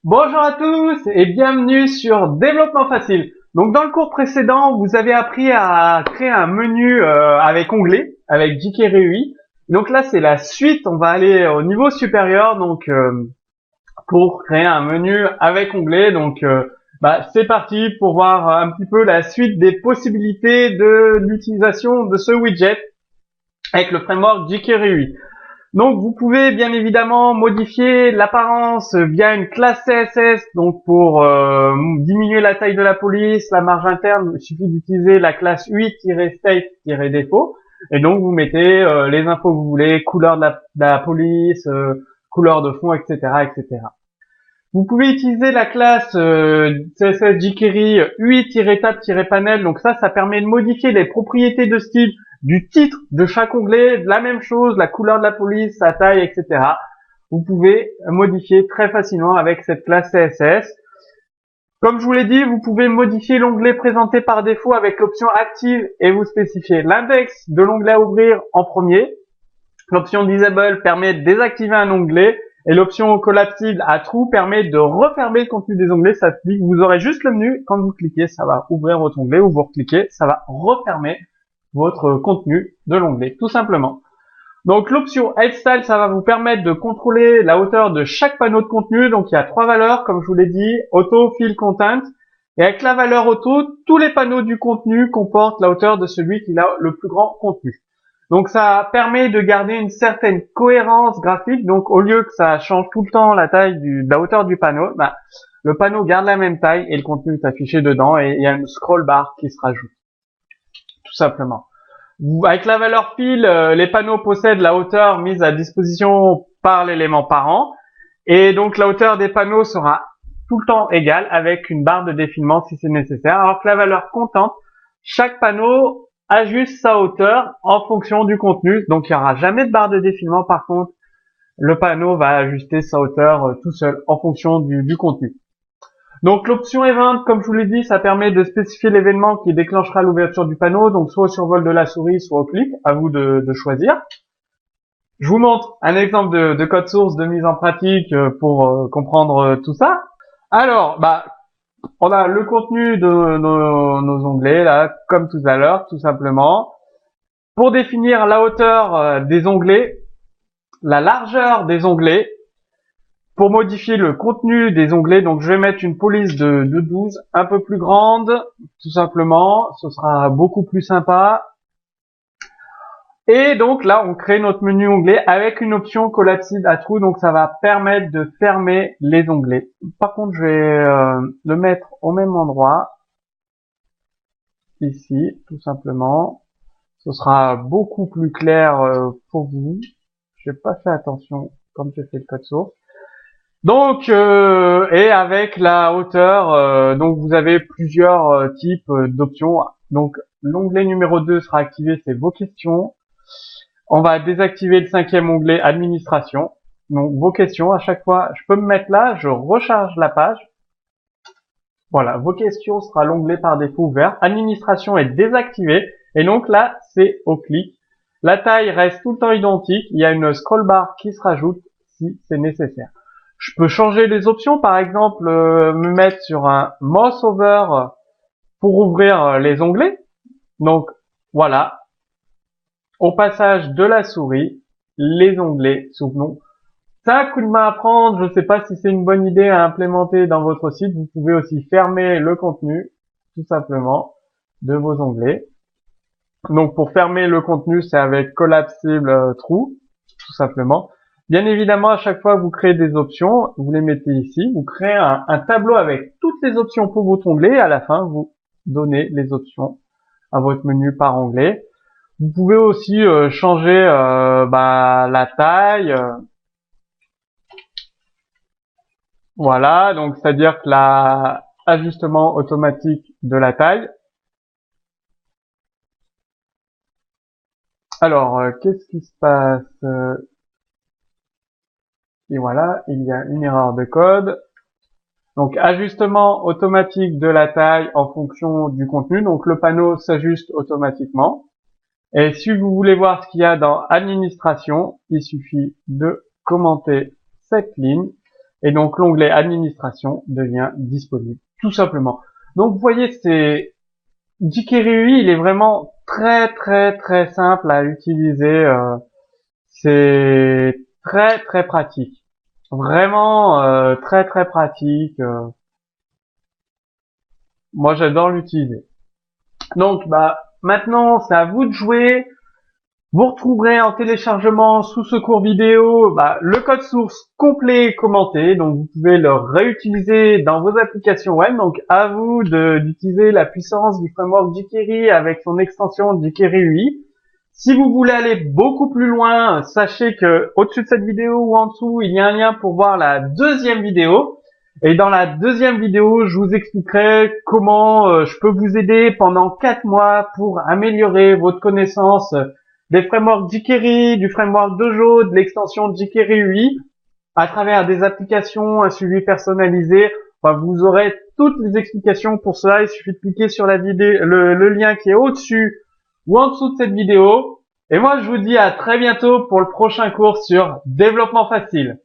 Bonjour à tous et bienvenue sur Développement Facile. Donc dans le cours précédent, vous avez appris à créer un menu avec onglet, avec jQuery UI. Donc là, c'est la suite, on va aller au niveau supérieur pour créer un menu avec onglet. C'est parti pour voir un petit peu la suite des possibilités de l'utilisation de ce widget avec le framework jQuery UI. Donc vous pouvez bien évidemment modifier l'apparence via une classe CSS, donc pour diminuer la taille de la police, la marge interne, il suffit d'utiliser la classe UI-state-défaut, et donc vous mettez les infos que vous voulez, couleur de la police, couleur de fond, etc., etc. Vous pouvez utiliser la classe CSS jQuery UI-tab-panel, donc ça permet de modifier les propriétés de style du titre de chaque onglet, de la même chose, la couleur de la police, sa taille, etc. Vous pouvez modifier très facilement avec cette classe CSS. Comme je vous l'ai dit, vous pouvez modifier l'onglet présenté par défaut avec l'option active et vous spécifiez l'index de l'onglet à ouvrir en premier. L'option disable permet de désactiver un onglet et l'option collapsible à true permet de refermer le contenu des onglets. Ça dit que vous aurez juste le menu. Quand vous cliquez, ça va ouvrir votre onglet, ou vous recliquez, ça va refermer votre contenu de l'onglet, tout simplement. Donc l'option Head Style, ça va vous permettre de contrôler la hauteur de chaque panneau de contenu. Donc il y a 3 valeurs, comme je vous l'ai dit, auto, fill, content. Et avec la valeur auto, tous les panneaux du contenu comportent la hauteur de celui qui a le plus grand contenu. Donc ça permet de garder une certaine cohérence graphique. Donc au lieu que ça change tout le temps la taille de la hauteur du panneau, le panneau garde la même taille et le contenu est affiché dedans et il y a une scroll bar qui se rajoute. Tout simplement. Avec la valeur fill, les panneaux possèdent la hauteur mise à disposition par l'élément parent. Et donc la hauteur des panneaux sera tout le temps égale avec une barre de défilement si c'est nécessaire. Alors que la valeur content, chaque panneau ajuste sa hauteur en fonction du contenu. Donc il n'y aura jamais de barre de défilement. Par contre, le panneau va ajuster sa hauteur tout seul en fonction du contenu. Donc l'option Event, comme je vous l'ai dit, ça permet de spécifier l'événement qui déclenchera l'ouverture du panneau, donc soit au survol de la souris, soit au clic, à vous de choisir. Je vous montre un exemple de code source de mise en pratique pour comprendre tout ça. Alors, on a le contenu de nos onglets, là, comme tout à l'heure, tout simplement. Pour définir la hauteur des onglets, la largeur des onglets, pour modifier le contenu des onglets, donc je vais mettre une police de 12, un peu plus grande, tout simplement, ce sera beaucoup plus sympa. Et donc là, on crée notre menu onglet avec une option collapsible à true, donc ça va permettre de fermer les onglets. Par contre, je vais le mettre au même endroit, ici, tout simplement. Ce sera beaucoup plus clair pour vous. J'ai pas fait attention comme j'ai fait le code source. Donc, et avec la hauteur, donc vous avez plusieurs types d'options. Donc, l'onglet numéro 2 sera activé, c'est vos questions. On va désactiver le 5e onglet administration. Donc, vos questions, à chaque fois, je peux me mettre là, je recharge la page. Voilà, vos questions sera l'onglet par défaut ouvert. Administration est désactivé. Et donc là, c'est au clic. La taille reste tout le temps identique. Il y a une scroll bar qui se rajoute si c'est nécessaire. Je peux changer les options, par exemple, me mettre sur un mouse over pour ouvrir les onglets. Donc, voilà. Au passage de la souris, les onglets s'ouvrent. C'est un coup de main à prendre. Je ne sais pas si c'est une bonne idée à implémenter dans votre site. Vous pouvez aussi fermer le contenu, tout simplement, de vos onglets. Donc, pour fermer le contenu, c'est avec collapsible true, tout simplement. Bien évidemment, à chaque fois que vous créez des options, vous les mettez ici, vous créez un tableau avec toutes les options pour votre onglet et à la fin, vous donnez les options à votre menu par onglet. Vous pouvez aussi changer la taille. Voilà, donc c'est-à-dire que l'ajustement automatique de la taille. Alors, qu'est-ce qui se passe? Et voilà, il y a une erreur de code. Donc, ajustement automatique de la taille en fonction du contenu. Donc, le panneau s'ajuste automatiquement. Et si vous voulez voir ce qu'il y a dans administration, il suffit de commenter cette ligne. Et donc l'onglet administration devient disponible, tout simplement. Donc vous voyez, jQuery, il est vraiment très simple à utiliser. C'est très pratique. Vraiment très pratique. Moi j'adore l'utiliser. Donc maintenant c'est à vous de jouer. Vous retrouverez en téléchargement sous ce cours vidéo le code source complet et commenté, donc vous pouvez le réutiliser dans vos applications web. Donc à vous d'utiliser la puissance du framework jQuery avec son extension jQuery UI. Si vous voulez aller beaucoup plus loin, sachez que au-dessus de cette vidéo ou en dessous, il y a un lien pour voir la deuxième vidéo. Et dans la deuxième vidéo, je vous expliquerai comment je peux vous aider pendant 4 mois pour améliorer votre connaissance des frameworks jQuery, du framework Dojo, de l'extension jQuery UI, à travers des applications, un suivi personnalisé. Enfin, vous aurez toutes les explications pour cela. Il suffit de cliquer sur la vidéo, le lien qui est au-dessus ou en dessous de cette vidéo. Et moi, je vous dis à très bientôt pour le prochain cours sur développement facile.